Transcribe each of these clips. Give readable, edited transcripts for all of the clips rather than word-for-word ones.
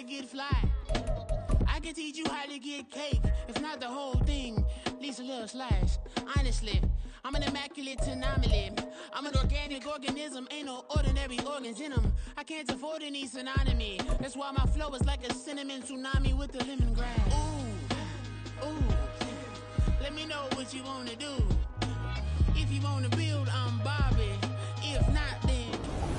to get fly. I can teach you how to get cake, if not the whole thing, at least a little slice. Honestly, I'm an immaculate anomaly. I'm an organic organism, ain't no ordinary organs in them. I can't afford any synonymy. That's why my flow is like a cinnamon tsunami with the lemongrass. Ooh, ooh. Let me know what you wanna do. If you wanna build, I'm Bobby. If not, then...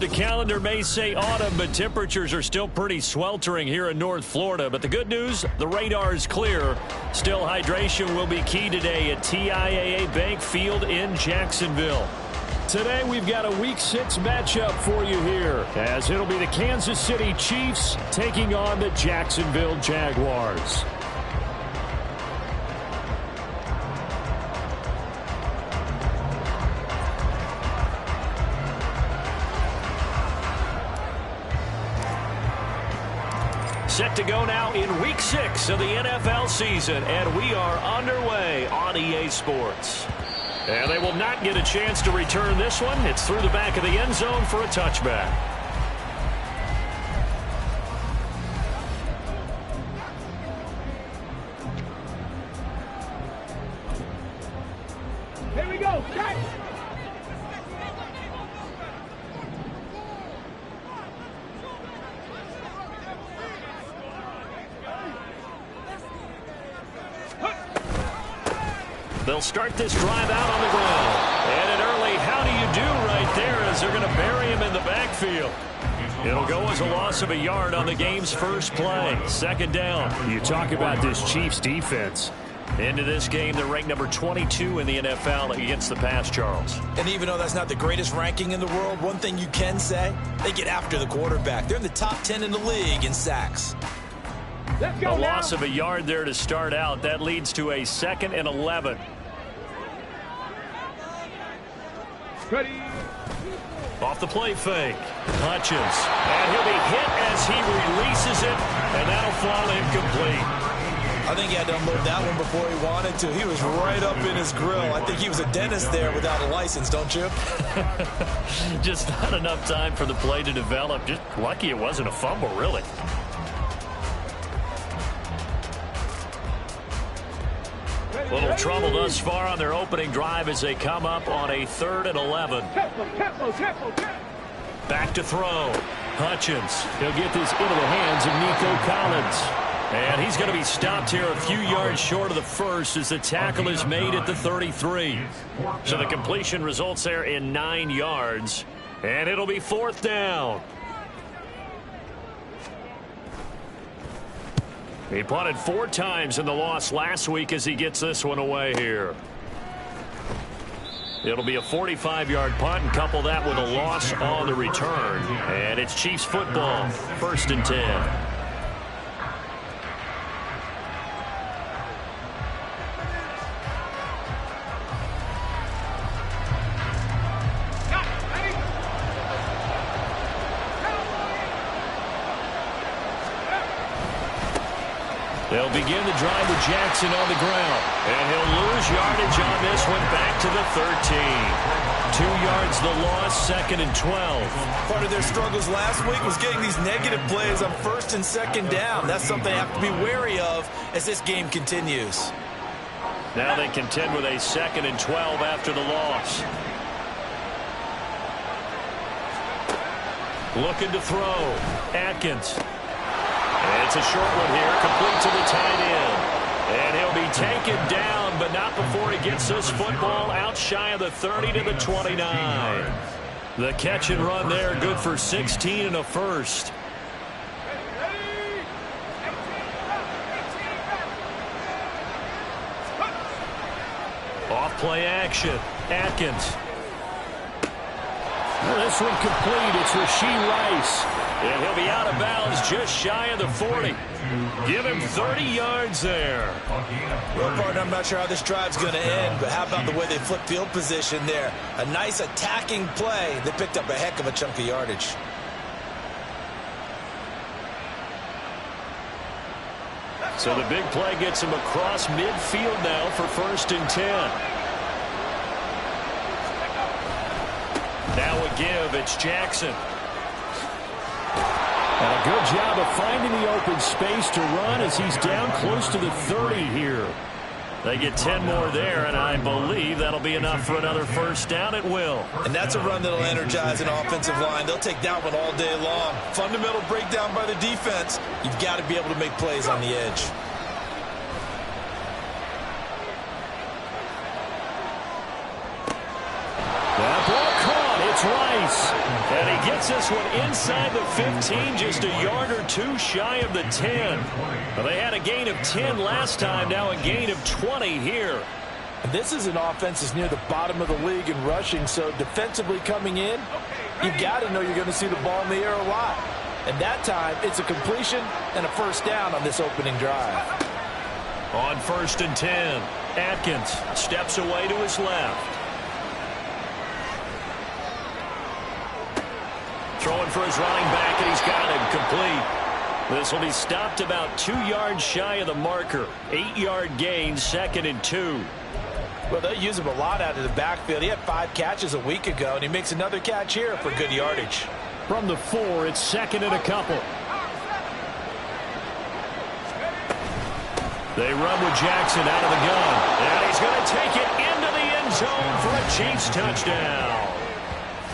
The calendar may say autumn, but temperatures are still pretty sweltering here in North Florida. But the good news, the radar is clear. Still, hydration will be key today at TIAA Bank Field in Jacksonville. Today, we've got a Week 6 matchup for you here, as it'll be the Kansas City Chiefs taking on the Jacksonville Jaguars. Set to go now in Week 6 of the NFL season, and we are underway on EA Sports. And they will not get a chance to return this one. It's through the back of the end zone for a touchback. Here we go. Cut. They'll start this drive out on the ground. And an early how do you do right there as they're going to bury him in the backfield. It'll go as a loss of a yard on the game's first play. Second down. You talk about this Chiefs defense. Into this game, they're ranked number 22 in the NFL against the pass, Charles. And even though that's not the greatest ranking in the world, one thing you can say, they get after the quarterback. They're in the top 10 in the league in sacks. Let's go A now. loss of a yard there to start out. That leads to a 2nd and 11. Ready. Off the play fake. Hutchins. And he'll be hit as he releases it, and that'll fall incomplete. I think he had to unload that one before he wanted to. He was right up in his grill. I think he was a dentist there without a license, don't you? Just not enough time for the play to develop. Just lucky it wasn't a fumble, really. Little trouble thus far on their opening drive as they come up on a 3rd and 11. Back to throw. Hutchins. He'll get this into the hands of Nico Collins. And he's going to be stopped here a few yards short of the first as the tackle is made at the 33. So the completion results there in 9 yards. And it'll be 4th down. He punted 4 times in the loss last week as he gets this one away here. It'll be a 45-yard punt, and couple that with a loss on the return. And it's Chiefs football, 1st and 10. They'll begin the drive with Jackson on the ground. And he'll lose yardage on this one back to the 13. 2 yards the loss, 2nd and 12. Part of their struggles last week was getting these negative plays on 1st and 2nd down. That's something they have to be wary of as this game continues. Now they contend with a 2nd and 12 after the loss. Looking to throw. Atkins. And it's a short one here, complete to the tight end. And he'll be taken down, but not before he gets this football out shy of the 30 to the 29. The catch and run there, good for 16 and a first. Off play action. Atkins. Well, this one complete. It's Rashee Rice. And he'll be out of bounds just shy of the 40. Give him 30 yards there. Well, partner, I'm not sure how this drive's going to end, but how about the way they flip field position there? A nice attacking play that picked up a heck of a chunk of yardage. So the big play gets him across midfield now for 1st and 10. Now a give. It's Jackson. And a good job of finding the open space to run as he's down close to the 30 here. They get 10 more there, and I believe that'll be enough for another first down. It will. And that's a run that'll energize an offensive line. They'll take that one all day long. Fundamental breakdown by the defense. You've got to be able to make plays on the edge. That ball caught. It's Rice. And he gets this one inside the 15, just a yard or two shy of the 10. Well, they had a gain of 10 last time, now a gain of 20 here. This is an offense that's near the bottom of the league in rushing, so defensively coming in, you've got to know you're going to see the ball in the air a lot. And that time, it's a completion and a first down on this opening drive. On 1st and 10, Atkins steps away to his left. Throwing for his running back, and he's got him complete. This will be stopped about 2 yards shy of the marker. 8-yard gain, 2nd and 2. Well, they use him a lot out of the backfield. He had 5 catches a week ago, and he makes another catch here for good yardage. From the 4, it's 2nd and a couple. They run with Jackson out of the gun. And he's going to take it into the end zone for a Chiefs touchdown.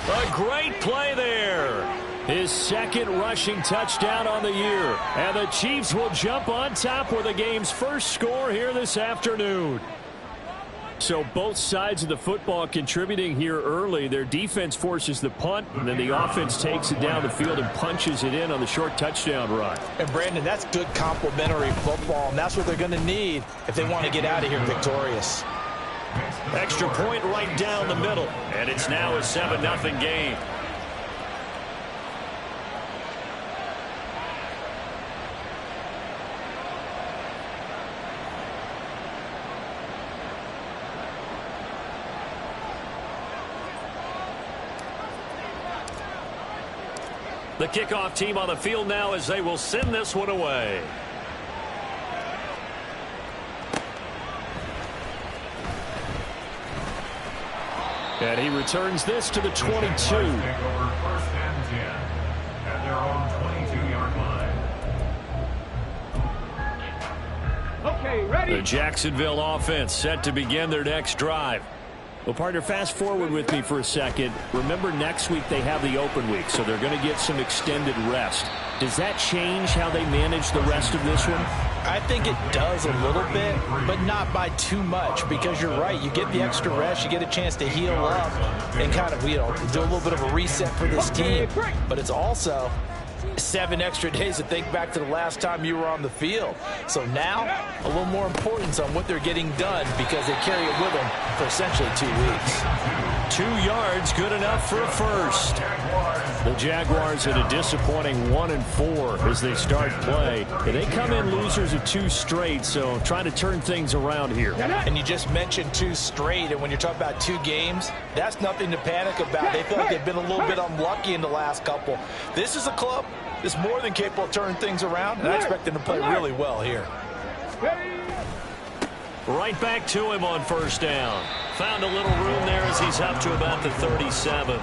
A great play there. His 2nd rushing touchdown on the year. And the Chiefs will jump on top with the game's first score here this afternoon. So both sides of the football contributing here early. Their defense forces the punt, and then the offense takes it down the field and punches it in on the short touchdown run. And, Brandon, that's good complementary football, and that's what they're going to need if they want to get out of here victorious. Extra point right down the middle, and it's now a 7-0 game. The kickoff team on the field now as they will send this one away. And he returns this to the 22. Take over 1st and 10 at their own 22-yard line. Okay, ready? The Jacksonville offense set to begin their next drive. Well, partner, fast forward with me for a second. Remember, next week they have the open week, so they're going to get some extended rest. Does that change how they manage the rest of this one? I think it does a little bit, but not by too much, because you're right. You get the extra rest, you get a chance to heal up and kind of, do a little bit of a reset for this team. But it's also 7 extra days to think back to the last time you were on the field. So now, a little more importance on what they're getting done because they carry it with them for essentially 2 weeks. 2 yards, good enough for a first. The Jaguars at a disappointing 1-4 as they start play. They come in losers of 2 straight, so trying to turn things around here. And you just mentioned 2 straight, and when you're talking about 2 games, that's nothing to panic about. They feel like they've been a little bit unlucky in the last couple. This is a club that's more than capable of turning things around, and I expect them to play really well here. Right back to him on 1st down. Found a little room there as he's up to about the 37.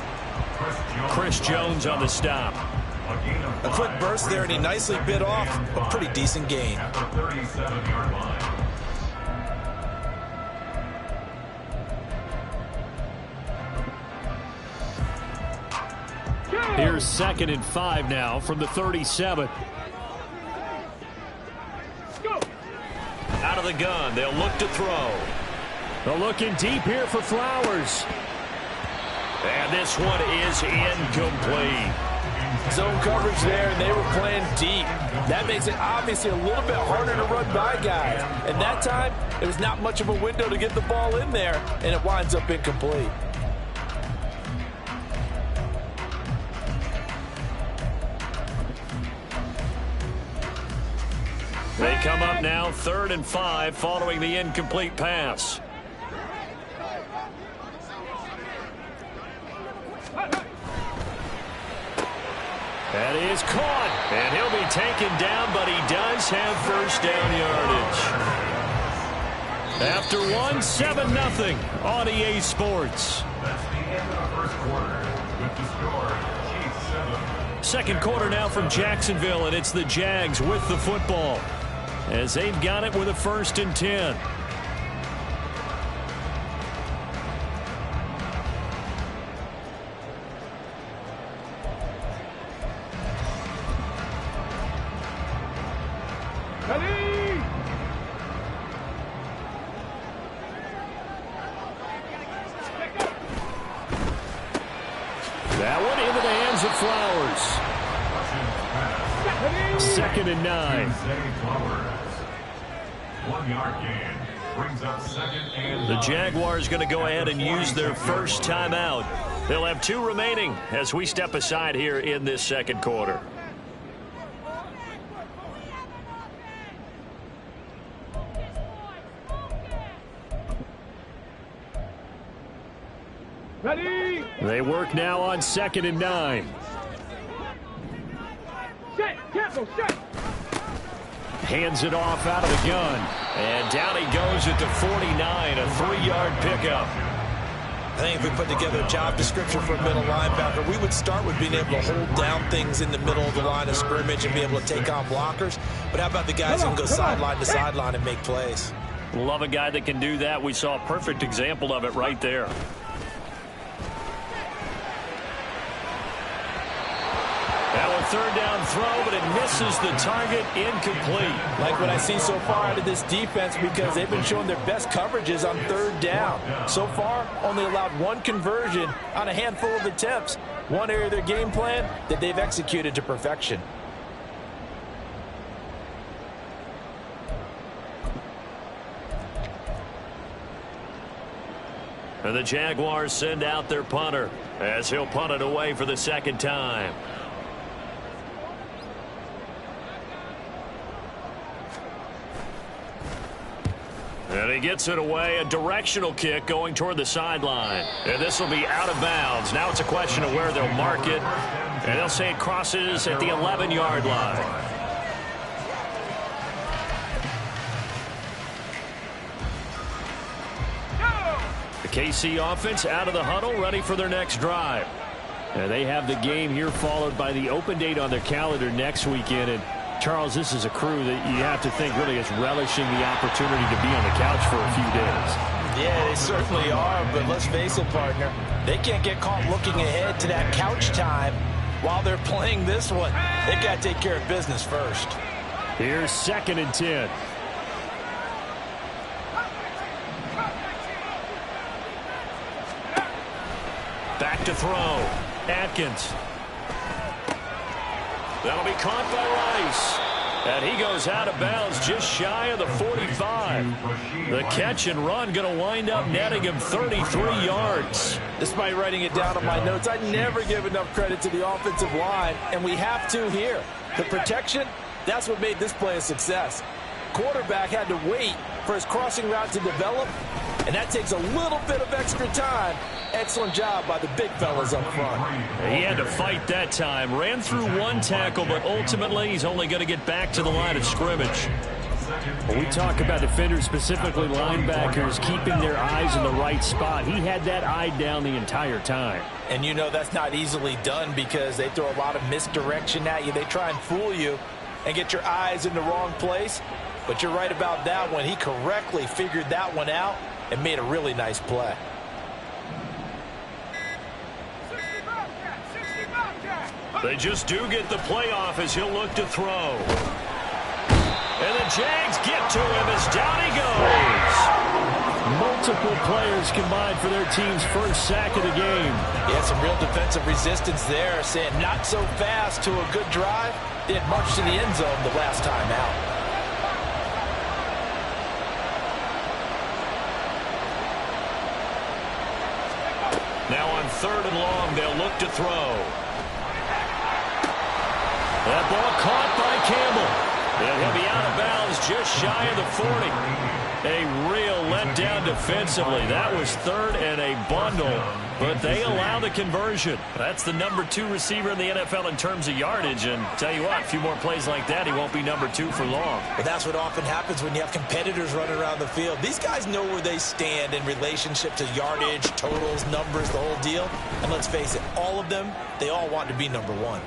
Chris Jones on the stop. A quick burst there, and he nicely bit off a pretty decent gain. At the 37-yard line. Here's 2nd and 5 now from the 37. Out of the gun, they'll look to throw. They're looking deep here for Flowers. And this one is incomplete. Zone coverage there, and they were playing deep. That makes it obviously a little bit harder to run by guys. And that time, it was not much of a window to get the ball in there, and it winds up incomplete. They come up now 3rd and 5 following the incomplete pass. That is caught, and he'll be taken down, but he does have 1st down yardage. After 7-0 on EA Sports. That's the end of the 1st quarter. With the score, Chiefs 7. Second quarter now from Jacksonville, and it's the Jags with the football as they've got it with a 1st and 10. Ready? That one into the hands of Flowers. 2nd and 9. 1 yard gain. Brings up 2nd and 9. The Jaguars going to go ahead and use their first timeout. They'll have 2 remaining as we step aside here in this second quarter. Ready? They work now on 2nd and 9. Set. Tempo. Set. Hands it off out of the gun. And down he goes at the 49, a 3-yard pickup. I think if we put together a job description for a middle linebacker, we would start with being able to hold down things in the middle of the line of scrimmage and be able to take on blockers. But how about the guys who can go sideline to sideline and make plays? Love a guy that can do that. We saw a perfect example of it right there. Now a 3rd down throw, but it misses the target, incomplete. Like what I see so far out of this defense, because they've been showing their best coverages on 3rd down. So far, only allowed 1 conversion on a handful of attempts. One area of their game plan that they've executed to perfection. And the Jaguars send out their punter as he'll punt it away for the 2nd time. And he gets it away, a directional kick going toward the sideline. And this will be out of bounds. Now it's a question of where they'll mark it. And they'll say it crosses at the 11-yard line. The KC offense out of the huddle, ready for their next drive. And they have the game here followed by the open date on their calendar next weekend. And Charles, this is a crew that you have to think really is relishing the opportunity to be on the couch for a few days. Yeah, they certainly are, but let's face it, partner. They can't get caught looking ahead to that couch time while they're playing this one. They've got to take care of business first. Here's 2nd and 10. Back to throw. Atkins. That'll be caught by Rice. And he goes out of bounds just shy of the 45. The catch and run going to wind up netting him 33 yards. Despite writing it down on my notes, I never give enough credit to the offensive line, and we have to here. The protection, that's what made this play a success. Quarterback had to wait for his crossing route to develop, and that takes a little bit of extra time. Excellent job by the big fellas up front. He had to fight that time. Ran through 1 tackle, but ultimately he's only going to get back to the line of scrimmage. When we talk about defenders, specifically linebackers, keeping their eyes in the right spot, he had that eye down the entire time. And you know that's not easily done because they throw a lot of misdirection at you. They try and fool you and get your eyes in the wrong place. But you're right about that one. He correctly figured that one out and made a really nice play. They just do get the playoff as he'll look to throw. And the Jags get to him as down he goes. Multiple players combined for their team's first sack of the game. Yeah, some real defensive resistance there, saying not so fast to a good drive. They had marched to the end zone the last time out. Now on 3rd and long, they'll look to throw. That ball caught by Campbell. And he'll be out of bounds just shy of the 40. A real letdown defensively. That was 3rd and a bundle, but they allow the conversion. That's the number 2 receiver in the NFL in terms of yardage. And tell you what, a few more plays like that, he won't be number 2 for long. But that's what often happens when you have competitors running around the field. These guys know where they stand in relationship to yardage, totals, numbers, the whole deal. And let's face it, all of them, they all want to be number 1.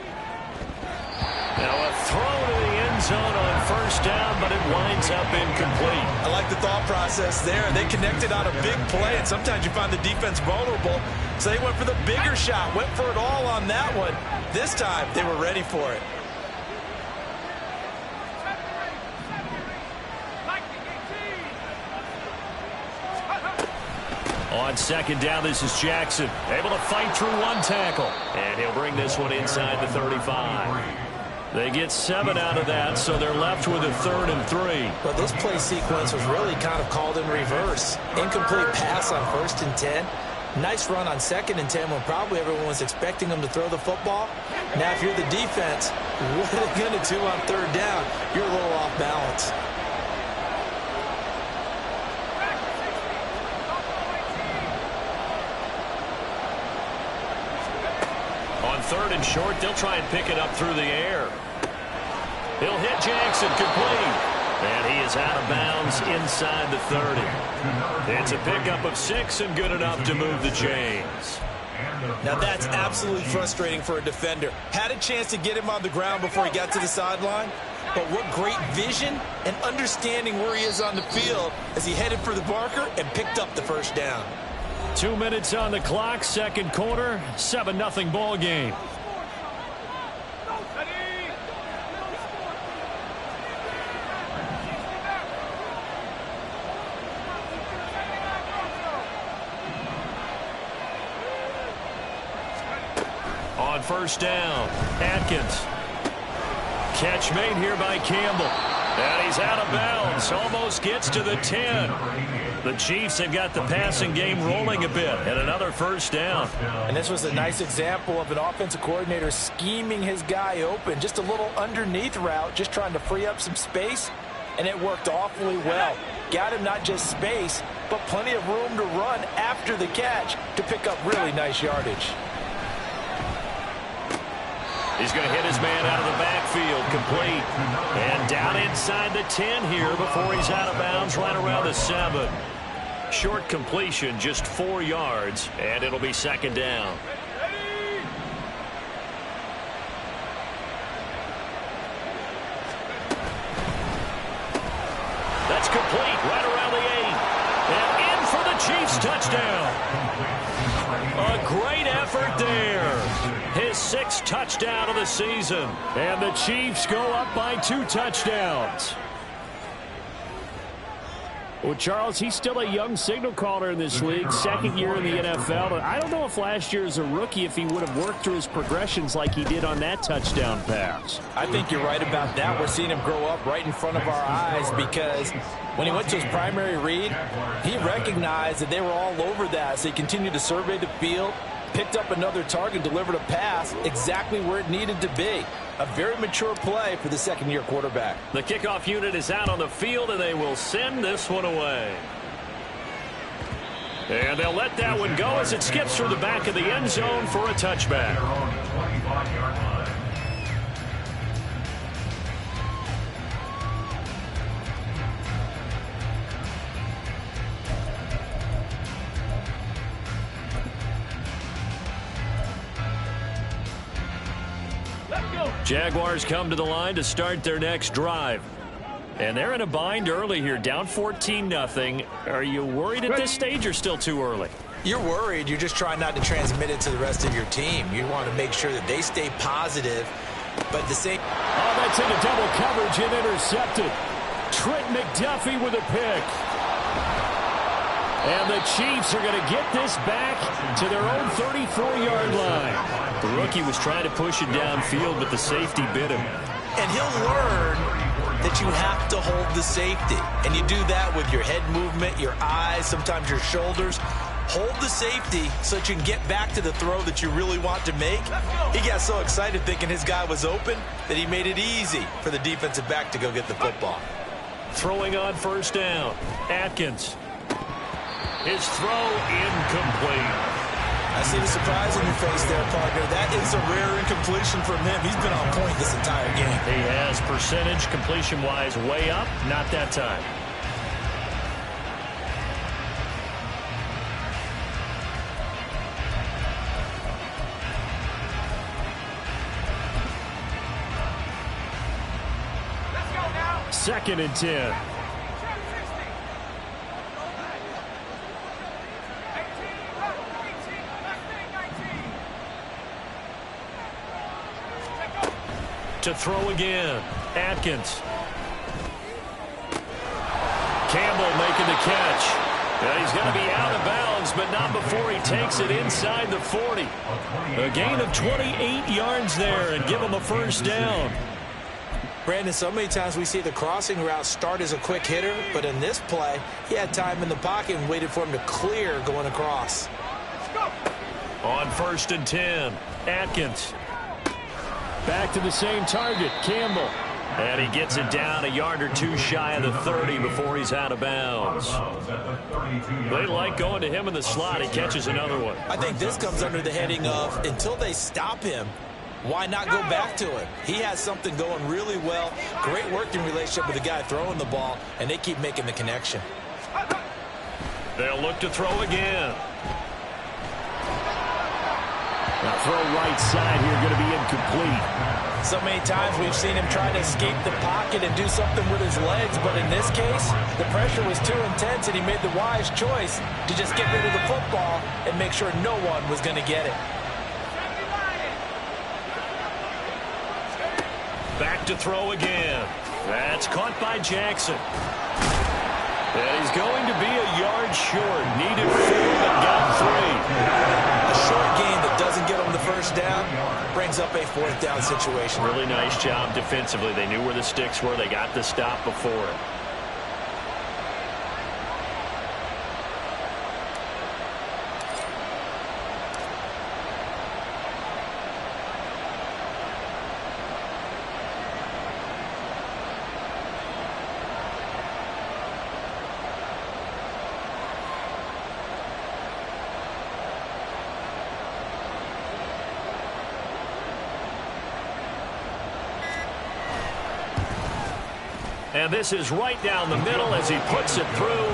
Now a throw to the end zone on first down, but it winds up incomplete. I like the thought process there. They connected on a big play, and sometimes you find the defense vulnerable. So they went for the bigger shot, went for it all on that one. This time, they were ready for it. On second down, this is Jackson. Able to fight through one tackle. And he'll bring this one inside the 35. They get 7 out of that, so they're left with a 3rd and 3. But this play sequence was really kind of called in reverse. Incomplete pass on 1st and 10. Nice run on 2nd and 10 when probably everyone was expecting them to throw the football. Now, if you're the defense, what are they going to do on 3rd down? You're a little off balance. On 3rd and short, they'll try and pick it up through the air. He'll hit Jackson complete. And he is out of bounds inside the 30. It's a pickup of 6 and good enough to move the chains. Now that's absolutely frustrating for a defender. Had a chance to get him on the ground before he got to the sideline. But what great vision and understanding where he is on the field as he headed for the marker and picked up the 1st down. 2 minutes on the clock, 2nd quarter, 7-0 ball game. On 1st down, Atkins. Catch made here by Campbell. And he's out of bounds, almost gets to the 10. The Chiefs have got the passing game rolling a bit, and another 1st down. And this was a nice example of an offensive coordinator scheming his guy open. Just a little underneath route, just trying to free up some space, and it worked awfully well. Got him not just space, but plenty of room to run after the catch to pick up really nice yardage. He's going to hit his man out of the backfield, complete. And down inside the 10 here before he's out of bounds, right around the 7. Short completion, just 4 yards, and it'll be 2nd down. That's complete, right around the 8. And in for the Chiefs touchdown. A great effort there. His 6th touchdown of the season. And the Chiefs go up by 2 touchdowns. Well, Charles, he's still a young signal caller in this league, 2nd year in the NFL. And I don't know if last year as a rookie if he would have worked through his progressions like he did on that touchdown pass. I think you're right about that. We're seeing him grow up right in front of our eyes because when he went to his primary read, he recognized that they were all over that. So he continued to survey the field, picked up another target, delivered a pass exactly where it needed to be. A very mature play for the 2nd-year quarterback. The kickoff unit is out on the field, and they will send this one away. And they'll let that one go as it skips through the back of the end zone for a touchback. Jaguars come to the line to start their next drive. And they're in a bind early here, down 14-0. Are you worried at this stage or still too early? You're worried. You're just trying not to transmit it to the rest of your team. You want to make sure that they stay positive, but the same. Oh, that's into double coverage and intercepted. Trent McDuffie with a pick. And the Chiefs are going to get this back to their own 34-yard line. The rookie was trying to push it downfield, but the safety bit him. And he'll learn that you have to hold the safety. And you do that with your head movement, your eyes, sometimes your shoulders. Hold the safety so that you can get back to the throw that you really want to make. He got so excited thinking his guy was open that he made it easy for the defensive back to go get the football. Throwing on 1st down, Atkins. His throw incomplete. I see the surprise on your face there, partner. That is a rare incompletion from him. He's been on point this entire game. He has percentage completion-wise way up. Not that time. 2nd and 10. To throw again, Atkins. Campbell making the catch. And he's going to be out of bounds, but not before he takes it inside the 40. A gain of 28 yards there and give him a first down. Brandon, so many times we see the crossing route start as a quick hitter, but in this play, he had time in the pocket and waited for him to clear going across. On 1st and 10, Atkins. Back to the same target, Campbell. And he gets it down a yard or two shy of the 30 before he's out of bounds. They like going to him in the slot. He catches another one. I think this comes under the heading of, until they stop him, why not go back to him? He has something going really well. Great working relationship with the guy throwing the ball, and they keep making the connection. They'll look to throw again. Now throw right side here, going to be incomplete. So many times we've seen him try to escape the pocket and do something with his legs, but in this case, the pressure was too intense, and he made the wise choice to just get rid of the football and make sure no one was going to get it. Back to throw again. That's caught by Jackson. And he's going to be a yard short. Needed 4, but got 3. A short gain that doesn't get him the first down brings up a 4th down situation. Really nice job defensively. They knew where the sticks were. They got the stop before it. And this is right down the middle as he puts it through.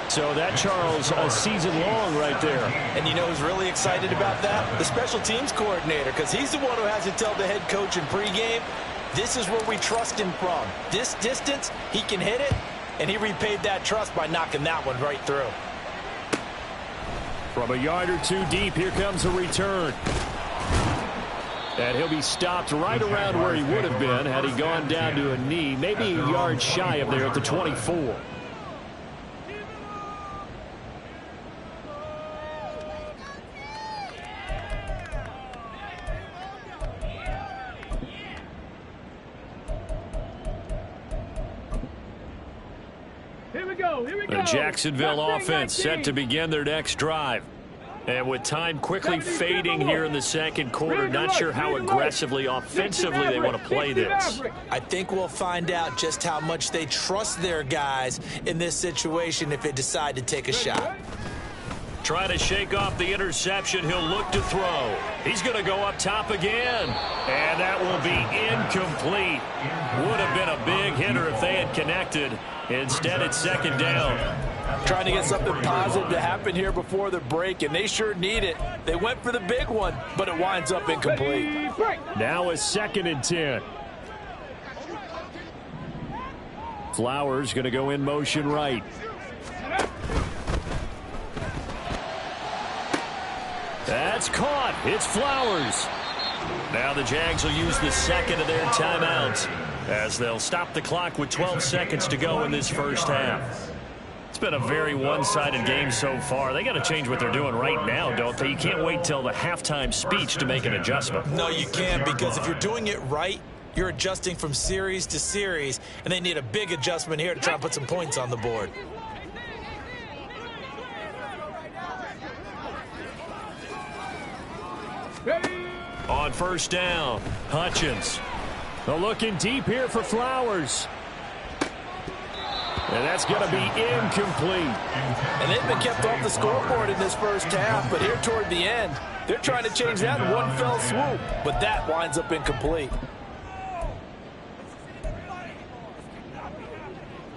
So that, Charles, a season long right there. And you know who's really excited about that? The special teams coordinator, because he's the one who has to tell the head coach in pregame, this is where we trust him from. This distance, he can hit it, and he repaid that trust by knocking that one right through. From a yard or two deep, here comes a return. And he'll be stopped right around where he would have been had he gone down to a knee, maybe a yard shy of there at the 24. Here we go. The Jacksonville offense set to begin their next drive. And with time quickly fading here in the second quarter, not sure how aggressively, offensively they want to play this. I think we'll find out just how much they trust their guys in this situation if they decide to take a shot. Try to shake off the interception. He'll look to throw. He's going to go up top again. And that will be incomplete. Would have been a big hitter if they had connected. Instead, it's 2nd down. Trying to get something positive to happen here before the break, and they sure need it. They went for the big one, but it winds up incomplete. Now a 2nd and 10. Flowers going to go in motion right. That's caught. It's Flowers. Now the Jags will use the 2nd of their timeouts as they'll stop the clock with 12 seconds to go in this first half. It's been a very one-sided game so far. They got to change what they're doing right now, don't they? You can't wait till the halftime speech to make an adjustment. No, you can't, because if you're doing it right, you're adjusting from series to series, and they need a big adjustment here to try and put some points on the board. On 1st down, Hutchins. They're looking deep here for Flowers. And that's going to be incomplete. And they've been kept off the scoreboard in this first half, but here toward the end, they're trying to change that in one fell swoop, but that winds up incomplete.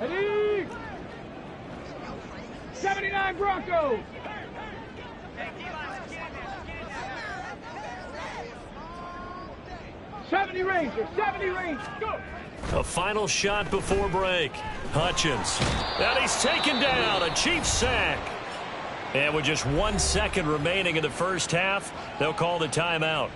Ready? 79 Broncos. '70 Rangers, 70 Rangers, go! A final shot before break. Hutchins. And he's taken down. A Chiefs sack. And with just 1 second remaining in the first half, they'll call the timeout.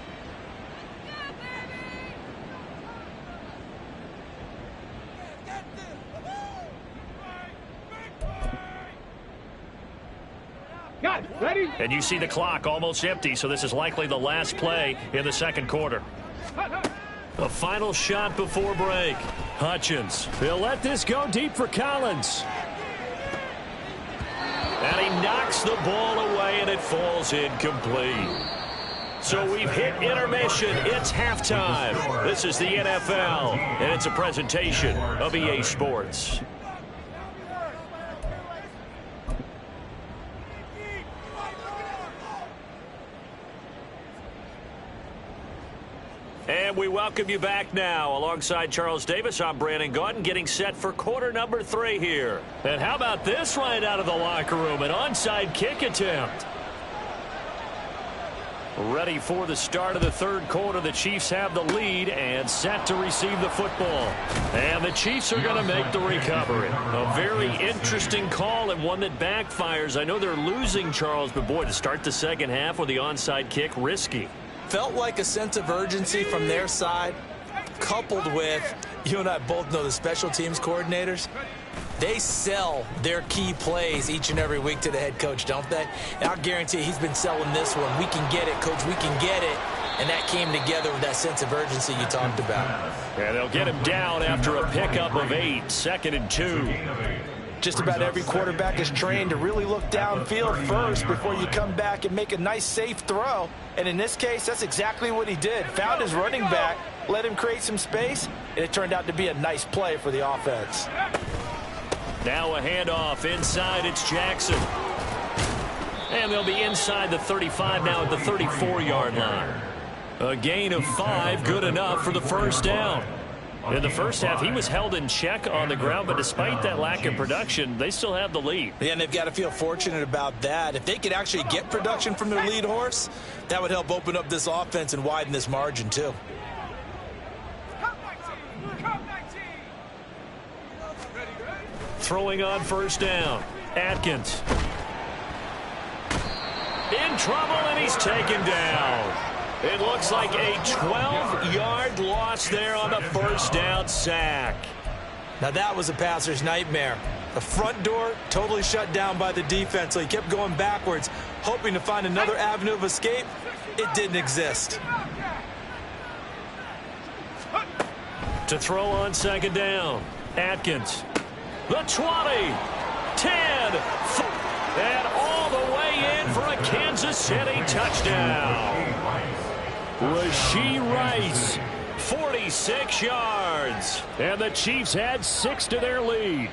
Got it. Ready? And you see the clock almost empty, so this is likely the last play in the second quarter. A final shot before break. Hutchins. They'll let this go deep for Collins. And he knocks the ball away, and it falls incomplete. So we've hit intermission. It's halftime. This is the NFL, and it's a presentation of EA Sports. And we welcome you back now. Alongside Charles Davis, I'm Brandon Gaudin, getting set for quarter number 3 here. And how about this right out of the locker room? An onside kick attempt. Ready for the start of the third quarter. The Chiefs have the lead and set to receive the football. And the Chiefs are going to make the recovery. A very interesting call and one that backfires. I know they're losing, Charles, but boy, to start the second half with the onside kick, risky. Felt like a sense of urgency from their side, coupled with, you and I both know the special teams coordinators, they sell their key plays each and every week to the head coach, don't they? And I'll guarantee he's been selling this one. We can get it, coach, we can get it. And that came together with that sense of urgency you talked about. Yeah, they'll get him down after a pickup of 8, 2nd and 2. Just about every quarterback is trained to really look downfield first before you come back and make a nice, safe throw. And in this case, that's exactly what he did. Found his running back, let him create some space, and it turned out to be a nice play for the offense. Now a handoff inside. It's Jackson. And they'll be inside the 35 now at the 34-yard line. A gain of 5, good enough for the first down. In the first half, he was held in check on the ground, but despite that lack of production, they still have the lead. Yeah, and they've got to feel fortunate about that. If they could actually get production from their lead horse, that would help open up this offense and widen this margin, too. Throwing on first down. Atkins. In trouble, and he's taken down. It looks like a 12-yard loss there on the first down sack. Now that was a passer's nightmare. The front door totally shut down by the defense, so he kept going backwards, hoping to find another avenue of escape. It didn't exist. To throw on second down. Atkins. The 20. 10. And all the way in for a Kansas City touchdown. Rashee Rice, 46 yards. And the Chiefs add 6 to their lead.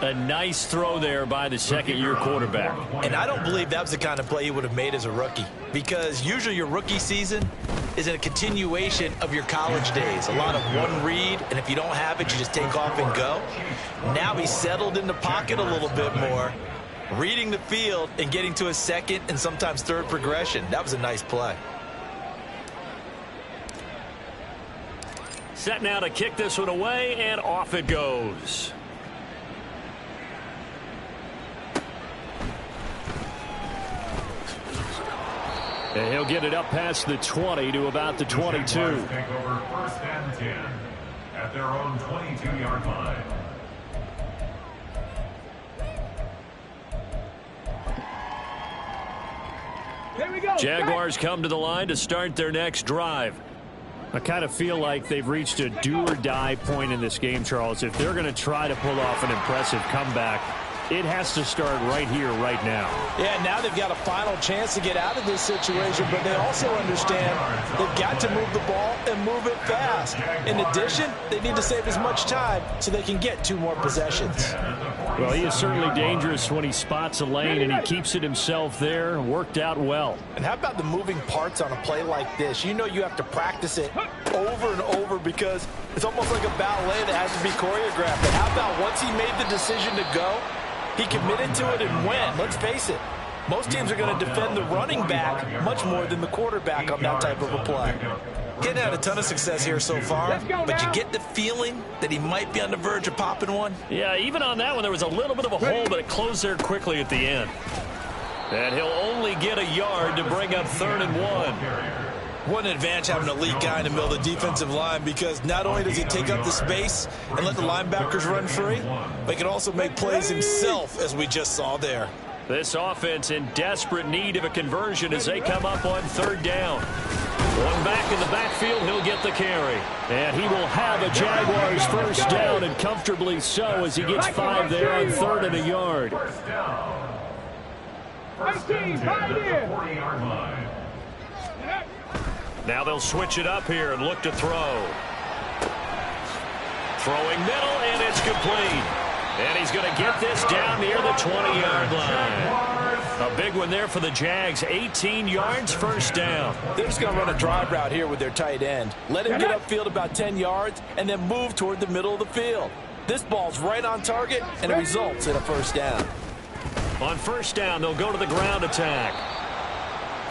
A nice throw there by the second-year quarterback. And I don't believe that was the kind of play he would have made as a rookie, because usually your rookie season is a continuation of your college days. A lot of one read, and if you don't have it, you just take off and go. Now he's settled in the pocket a little bit more, reading the field and getting to a second and sometimes third progression. That was a nice play. Set now to kick this one away, and off it goes. And he'll get it up past the 20 to about the 22. Take over 1st and 10 at their own 22-yard line. Here we go. Jaguars come to the line to start their next drive. I kind of feel like they've reached a do-or-die point in this game, Charles. If they're going to try to pull off an impressive comeback, it has to start right here, right now. Yeah, now they've got a final chance to get out of this situation, but they also understand they've got to move the ball and move it fast. In addition, they need to save as much time so they can get 2 more possessions. Well, he is certainly dangerous when he spots a lane, and he keeps it himself there. Worked out well. And how about the moving parts on a play like this? You know you have to practice it over and over because it's almost like a ballet that has to be choreographed. But how about once he made the decision to go, he committed to it and went. Let's face it, most teams are going to defend the running back much more than the quarterback on that type of a play. Getting had a ton of success here so far, but you get the feeling that he might be on the verge of popping one. Yeah, even on that one, there was a little bit of a hole, but it closed there quickly at the end. And he'll only get a yard to bring up 3rd and 1. What an advantage having an elite guy in the middle of the defensive line, because not only does he take up the space and let the linebackers run free, but he can also make plays himself, as we just saw there. This offense in desperate need of a conversion as they come up on 3rd down. One back in the backfield, he'll get the carry. And he will have a Jaguars 1st down, and comfortably so, as he gets 5 there on 3rd and a yard. 19, 5 in. Now they'll switch it up here and look to throw. Throwing middle, and it's complete. And he's going to get this down near the 20-yard line. A big one there for the Jags. 18 yards, 1st down. They're just going to run a drive route here with their tight end. Let him get upfield about 10 yards and then move toward the middle of the field. This ball's right on target, and it results in a 1st down. On 1st down, they'll go to the ground attack.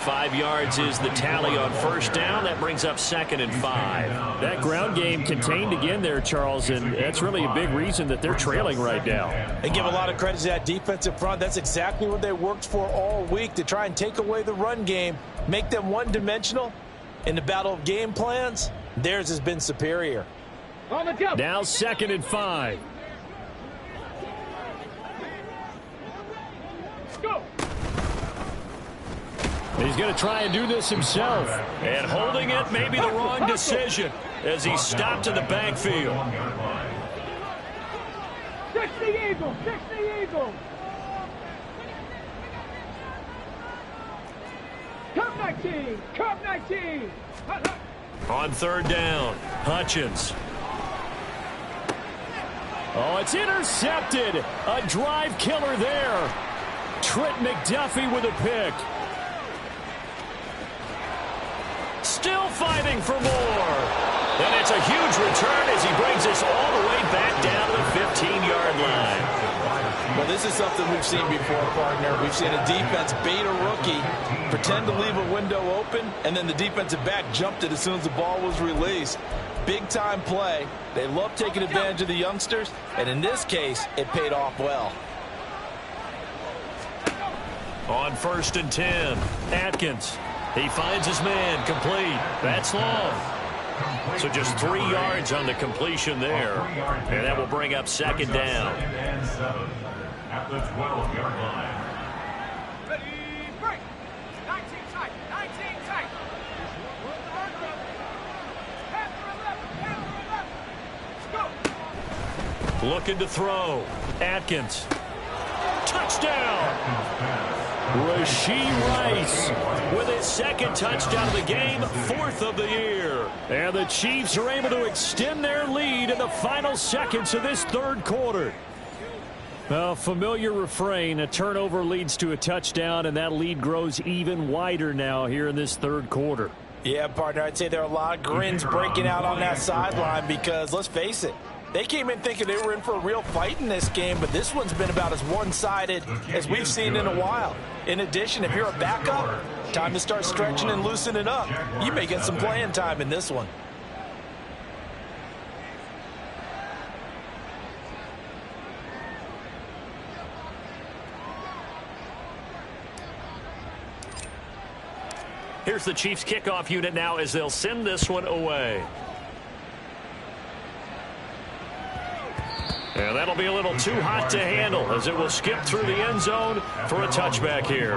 5 yards is the tally on 1st down. That brings up 2nd and 5. That ground game contained again there, Charles, and that's really a big reason that they're trailing right now. They give a lot of credit to that defensive front. That's exactly what they worked for all week, to try and take away the run game, make them one-dimensional. In the battle of game plans, theirs has been superior. Now 2nd and 5. He's going to try and do this himself. And holding it may be the wrong decision as he stopped in the backfield. 60 Eagles, 60 Eagles. Come 19, come 19. On 3rd down, Hutchins. Oh, it's intercepted. A drive killer there. Trent McDuffie with a pick. Still fighting for more. And it's a huge return as he brings us all the way back down to the 15-yard line. Well, this is something we've seen before, partner. We've seen a defense bait a rookie, pretend to leave a window open, and then the defensive back jumped it as soon as the ball was released. Big-time play. They love taking advantage of the youngsters, and in this case, it paid off well. On 1st and 10, Atkins. He finds his man, complete. That's long. So just 3 yards on the completion there. And that will bring up 2nd down. At the 12-yard line. Ready, break. 19 tight, 19 tight. Let's go. Looking to throw. Atkins. Touchdown. Rashee Rice with his 2nd touchdown of the game, 4th of the year. And the Chiefs are able to extend their lead in the final seconds of this 3rd quarter. A familiar refrain, a turnover leads to a touchdown, and that lead grows even wider now here in this 3rd quarter. Yeah, partner, I'd say there are a lot of grins breaking out on that sideline because, let's face it, they came in thinking they were in for a real fight in this game, but this one's been about as one-sided as we've seen in a while. In addition, if you're a backup, time to start stretching and loosening up. You may get some playing time in this one. Here's the Chiefs kickoff unit now as they'll send this one away. And that'll be a little too hot to handle as it will skip through the end zone for a touchback here.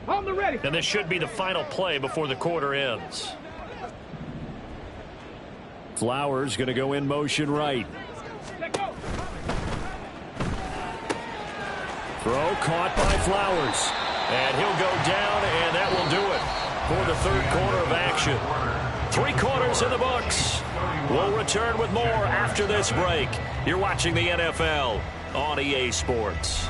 On the ready. And this should be the final play before the quarter ends. Flowers going to go in motion right. Throw caught by Flowers. And he'll go down, and that will do it for the 3rd quarter of action. 3 quarters in the books. We'll return with more after this break. You're watching the NFL on EA Sports.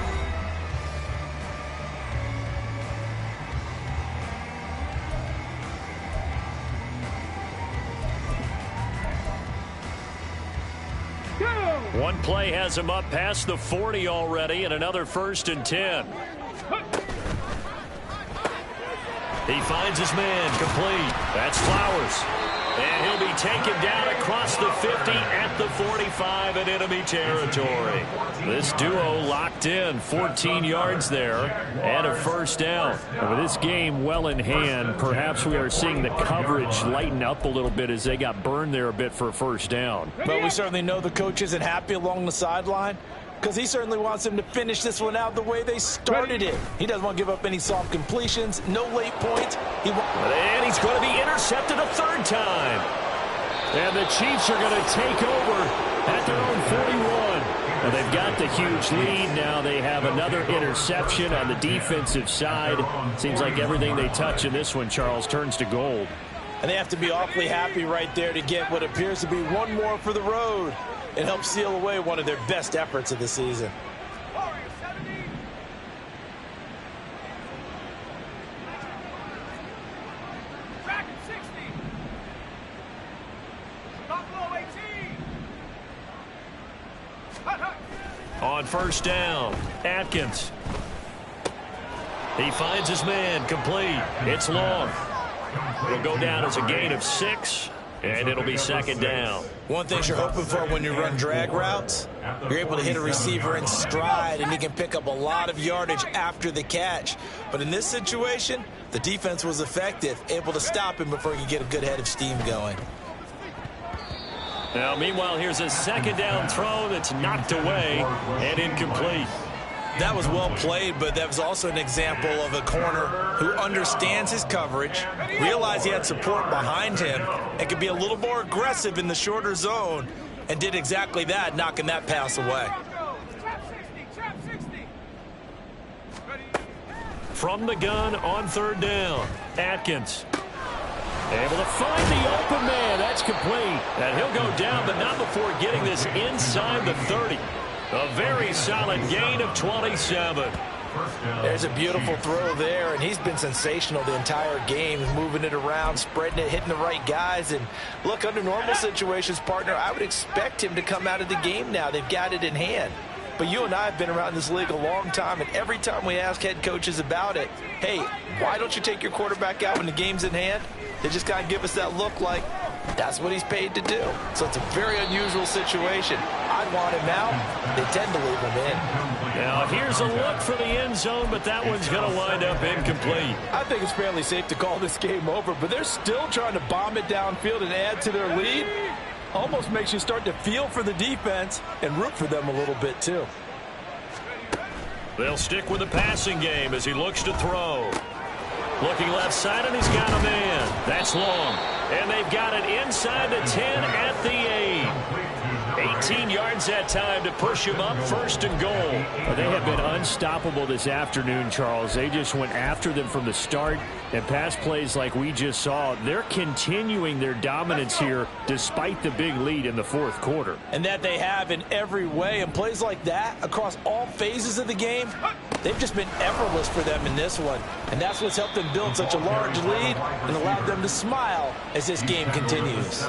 Go! One play has him up past the 40 already, and another 1st and 10. He finds his man, complete. That's Flowers. And he'll be taken down across the 50 at the 45 in enemy territory. This duo locked in, 14 yards there and a 1st down. And with this game well in hand, perhaps we are seeing the coverage lighten up a little bit as they got burned there a bit for a 1st down. But we certainly know the coach isn't happy along the sideline, because he certainly wants them to finish this one out the way they started it. He doesn't want to give up any soft completions, no late points. And he's going to be intercepted a 3rd time. And the Chiefs are going to take over at their own 41. And they've got the huge lead. Now they have another interception on the defensive side. Seems like everything they touch in this one, Charles, turns to gold. And they have to be awfully happy right there to get what appears to be one more for the road. It helps seal away one of their best efforts of the season. On 1st down, Atkins. He finds his man, complete. It's long. It'll go down as a gain of 6. And it'll be 2nd down. One thing you're hoping for when you run drag routes, you're able to hit a receiver in stride, and he can pick up a lot of yardage after the catch. But in this situation, the defense was effective, able to stop him before he could get a good head of steam going. Now, meanwhile, here's a 2nd down throw that's knocked away and incomplete. That was well played, but that was also an example of a corner who understands his coverage, realized he had support behind him, and could be a little more aggressive in the shorter zone, and did exactly that, knocking that pass away. From the gun on 3rd down, Atkins. Able to find the open man. That's complete. And he'll go down, but not before getting this inside the 30. A very solid gain of 27. There's a beautiful throw there, and he's been sensational the entire game, moving it around, spreading it, hitting the right guys. And look, under normal situations, partner, I would expect him to come out of the game now. They've got it in hand. But you and I have been around this league a long time, and every time we ask head coaches about it, hey, why don't you take your quarterback out when the game's in hand? They just kind of give us that look like that's what he's paid to do. So it's a very unusual situation. I'd want him out. They tend to leave him in. Now here's a look for the end zone, but that one's going to wind up incomplete. I think it's fairly safe to call this game over, but they're still trying to bomb it downfield and add to their lead. Almost makes you start to feel for the defense and root for them a little bit too. They'll stick with the passing game as he looks to throw. Looking left side, and he's got a man. That's long. And they've got it inside the 10 at the 8. 18 yards that time to push him up, 1st and goal. Well, they have been unstoppable this afternoon, Charles. They just went after them from the start, and pass plays like we just saw. They're continuing their dominance here despite the big lead in the 4th quarter. And that they have in every way. And plays like that across all phases of the game, they've just been effortless for them in this one. And that's what's helped them build such a large lead and allowed them to smile as this game continues.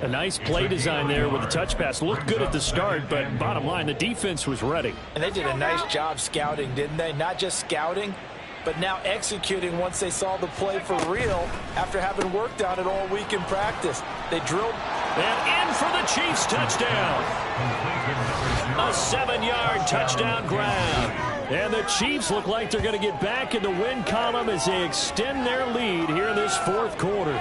A nice play design there with the touch pass. Looked good at the start, but bottom line, the defense was ready. And they did a nice job scouting, didn't they? Not just scouting, but now executing once they saw the play for real after having worked on it all week in practice. They drilled. And in for the Chiefs touchdown. A 7-yard touchdown grab. And the Chiefs look like they're going to get back in the win column as they extend their lead here in this 4th quarter.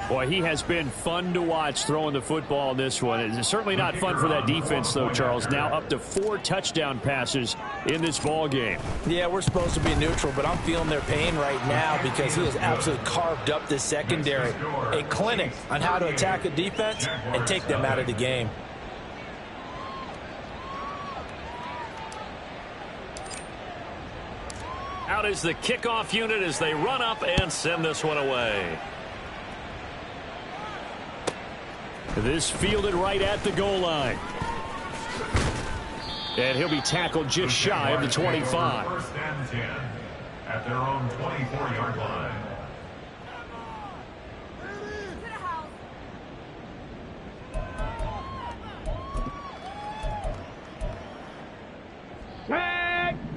Boy, he has been fun to watch throwing the football in this one. It's certainly not fun for that defense, though, Charles. Now up to 4 touchdown passes in this ball game. Yeah, we're supposed to be neutral, but I'm feeling their pain right now because he has absolutely carved up this secondary. A clinic on how to attack a defense and take them out of the game. Out is the kickoff unit as they run up and send this one away. This fielded right at the goal line. And he'll be tackled just shy of the 25. 1st and 10 at their own 24-yard line.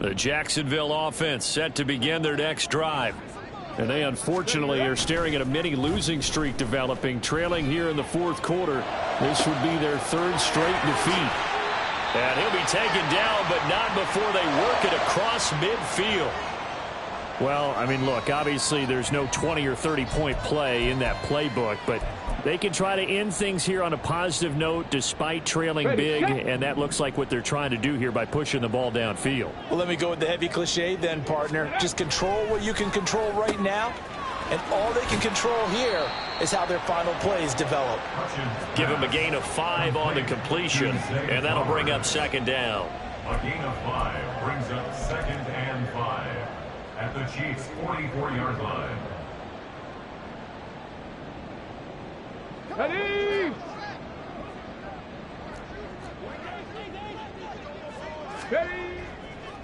The Jacksonville offense set to begin their next drive. And they unfortunately are staring at a mini losing streak developing, trailing here in the fourth quarter. This would be their third straight defeat. And he'll be taken down, but not before they work it across midfield. Well, I mean, look, obviously there's no 20 or 30-point play in that playbook, but they can try to end things here on a positive note despite trailing big, and that looks like what they're trying to do here by pushing the ball downfield. Well, let me go with the heavy cliche then, partner. Just control what you can control right now, and all they can control here is how their final plays develop. Give them a gain of 5 on the completion, and that'll bring up second down. A gain of 5 brings up 2nd and 5 at the Chiefs' 44-yard line. Ready! Ready!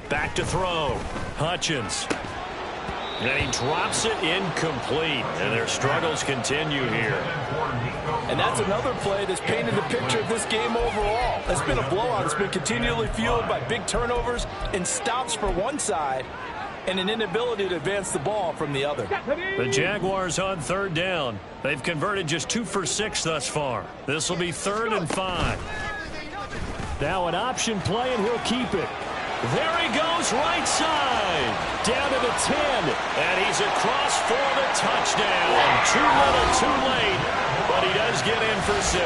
Back to throw. Hutchins. And he drops it incomplete. And their struggles continue here. And that's another play that's painted the picture of this game overall. It's been a blowout. It's been continually fueled by big turnovers and stops for one side and an inability to advance the ball from the other. The Jaguars on third down. They've converted just 2 for 6 thus far. This will be 3rd and 5. Now an option play, and he'll keep it. There he goes, right side. Down to the 10. And he's across for the touchdown. Too little, too late. But he does get in for 6.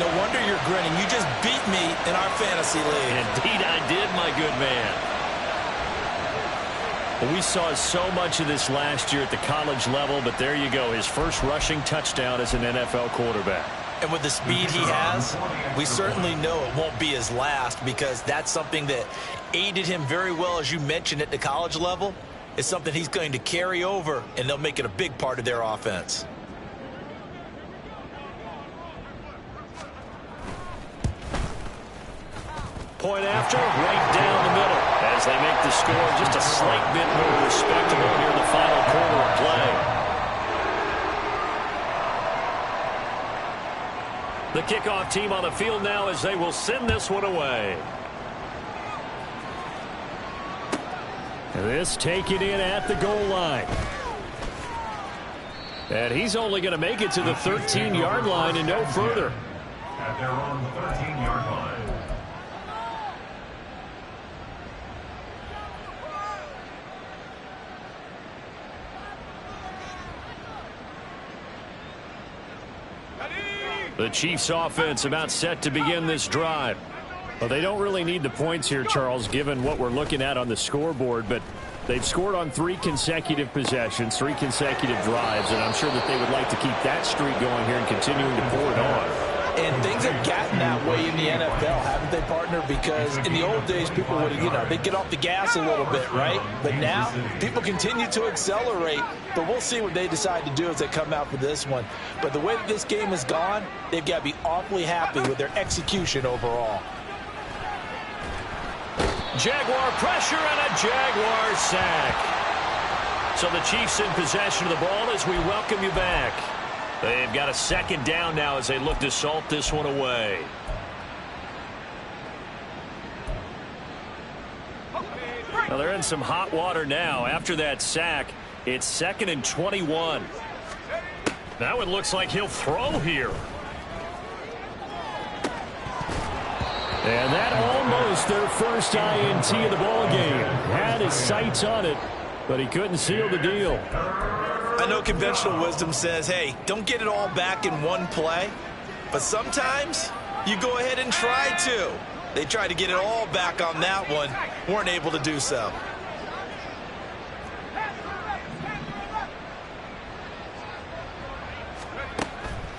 No wonder you're grinning. You just beat me in our fantasy league. Indeed I did, my good man. We saw so much of this last year at the college level, but there you go. His first rushing touchdown as an NFL quarterback. And with the speed he has, we certainly know it won't be his last, because that's something that aided him very well, as you mentioned, at the college level. It's something he's going to carry over, and they'll make it a big part of their offense. Point after, right down the middle, as they make the score just a slight bit more respectable here in the final quarter of play. The kickoff team on the field now as they will send this one away. This taken in at the goal line. And he's only going to make it to the 13-yard line and no further. At their own 13-yard line. The Chiefs offense about set to begin this drive. Well, they don't really need the points here, Charles, given what we're looking at on the scoreboard, but they've scored on 3 consecutive possessions, 3 consecutive drives, and I'm sure that they would like to keep that streak going here and continuing to pour it on. And things have gotten that way in the NFL, haven't they, partner? Because in the old days, people would, they'd get off the gas a little bit, right? But now, people continue to accelerate. But we'll see what they decide to do as they come out for this one. But the way that this game has gone, they've got to be awfully happy with their execution overall. Jaguar pressure and a Jaguar sack. So the Chiefs in possession of the ball as we welcome you back. They've got a second down now as they look to salt this one away. Well, they're in some hot water now. After that sack, it's 2nd and 21. That one looks like he'll throw here. And that almost their first INT of the ball game. Had his sights on it, but he couldn't seal the deal. I know conventional wisdom says, hey, don't get it all back in one play. But sometimes you go ahead and try to. They tried to get it all back on that one. Weren't able to do so.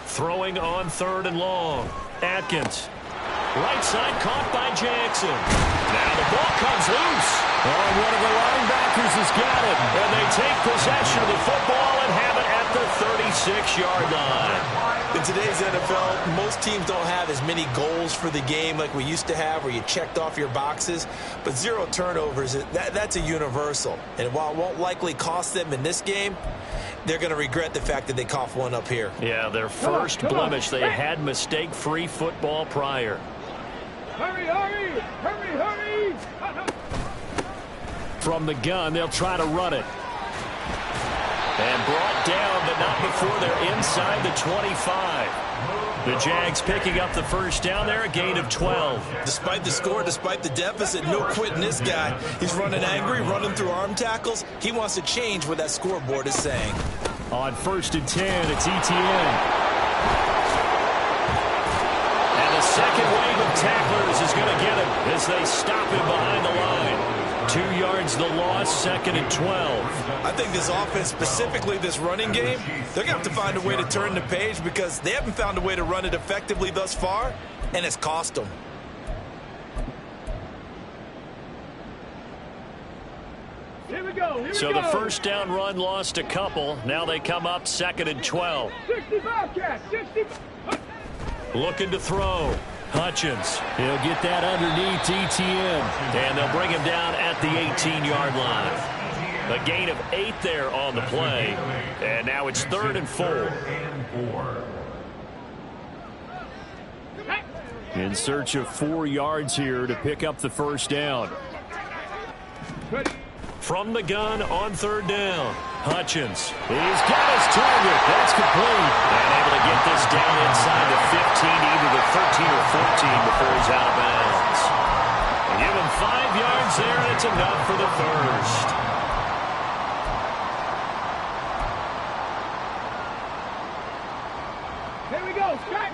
Throwing on 3rd and long. Atkins. Right side caught by Jackson. Now the ball comes loose. Oh, one of the linebackers has got it. And they take possession of the football and have it at the 36-yard line. In today's NFL, most teams don't have as many goals for the game like we used to have, where you checked off your boxes. But 0 turnovers, that's a universal. And while it won't likely cost them in this game, they're going to regret the fact that they coughed one up here. Yeah, their first blemish. They had mistake-free football prior. Hurry, hurry! Hurry, hurry! From the gun, they'll try to run it. And brought down, but not before they're inside the 25. The Jags picking up the first down there, a gain of 12. Despite the score, despite the deficit, no quitting this guy. He's running angry, running through arm tackles. He wants to change what that scoreboard is saying. On 1st and 10, it's Etienne. And the second wave of tacklers is going to get him as they stop him behind the line. 2 yards the loss, 2nd and 12. I think this offense, specifically this running game, they're going to have to find a way to turn the page because they haven't found a way to run it effectively thus far, and it's cost them. Here we go. So the first down run lost a couple. Now they come up 2nd and 12. 65, Cat. 60. Looking to throw. Hutchins. He'll get that underneath Etienne. And they'll bring him down at the 18-yard line. A gain of 8 there on the play. And now it's 3rd and 4. In search of 4 yards here to pick up the first down. From the gun on 3rd down. Hutchins. He's got his target. That's complete. And able to get this down inside the 15, either the 13 or 14 before he's out of bounds. And give him 5 yards there, and it's enough for the first. Here we go. Strike.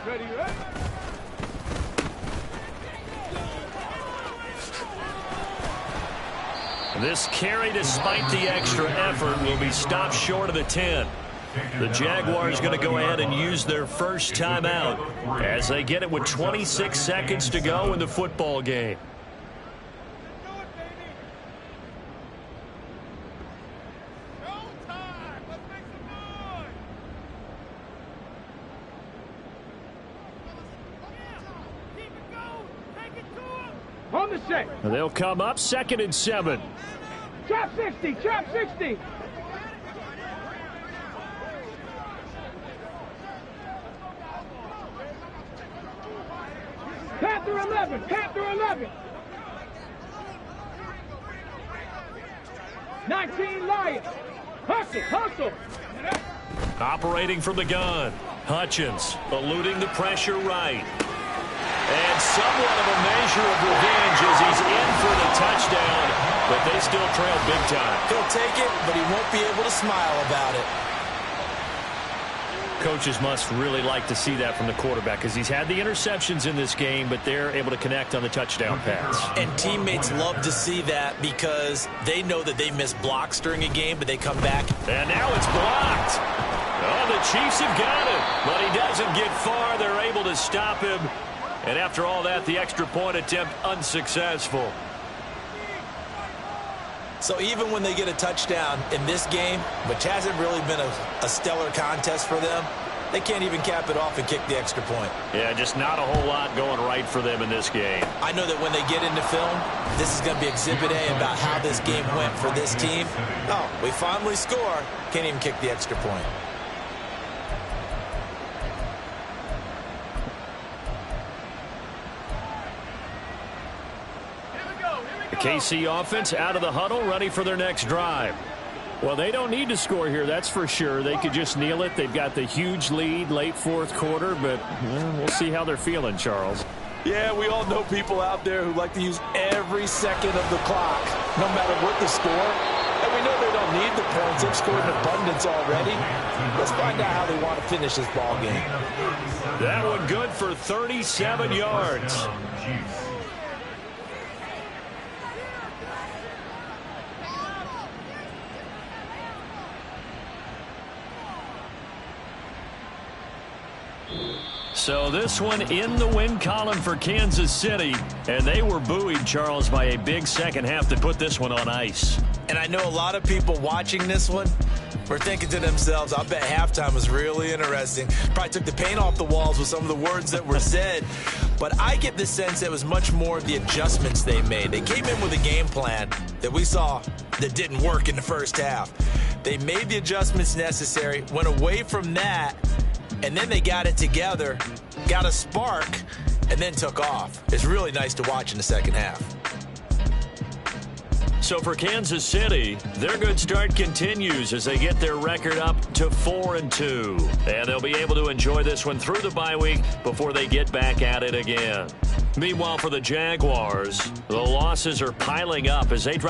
Ready, ready. This carry, despite the extra effort, will be stopped short of the 10. The Jaguars going to go ahead and use their first timeout as they get it with 26 seconds to go in the football game. On the set. They'll come up 2nd and 7. Trap 60. Trap 60. Panther 11. Panther 11. 19 Lions. Hustle. Hustle. Operating from the gun. Hutchins eluding the pressure right. And somewhat of a measure of revenge as he's in for the touchdown, but they still trail big time. He'll take it, but he won't be able to smile about it. Coaches must really like to see that from the quarterback because he's had the interceptions in this game, but they're able to connect on the touchdown pass. And teammates love to see that because they know that they miss blocks during a game, but they come back. And now it's blocked. Oh, the Chiefs have got him, but he doesn't get far. They're able to stop him. And after all that, the extra point attempt unsuccessful. So even when they get a touchdown in this game, which hasn't really been a stellar contest for them, they can't even cap it off and kick the extra point. Yeah, just not a whole lot going right for them in this game. I know that when they get into film, this is going to be Exhibit A about how this game went for this team. Oh, we finally score. Can't even kick the extra point. The KC offense out of the huddle, ready for their next drive. Well, they don't need to score here, that's for sure. They could just kneel it. They've got the huge lead late 4th quarter, but we'll see how they're feeling, Charles. Yeah, we all know people out there who like to use every second of the clock, no matter what the score. And we know they don't need the points. They've scored in abundance already. Let's find out how they want to finish this ball game. That one good for 37 yards. So this one in the win column for Kansas City, and they were buoyed, Charles, by a big second half that put this one on ice. And I know a lot of people watching this one were thinking to themselves, I bet halftime was really interesting. Probably took the paint off the walls with some of the words that were said. But I get the sense it was much more of the adjustments they made. They came in with a game plan that we saw that didn't work in the first half. They made the adjustments necessary, went away from that, and then they got it together, got a spark, and then took off. It's really nice to watch in the second half. So for Kansas City, their good start continues as they get their record up to 4-2. And they'll be able to enjoy this one through the bye week before they get back at it again. Meanwhile, for the Jaguars, the losses are piling up as they drop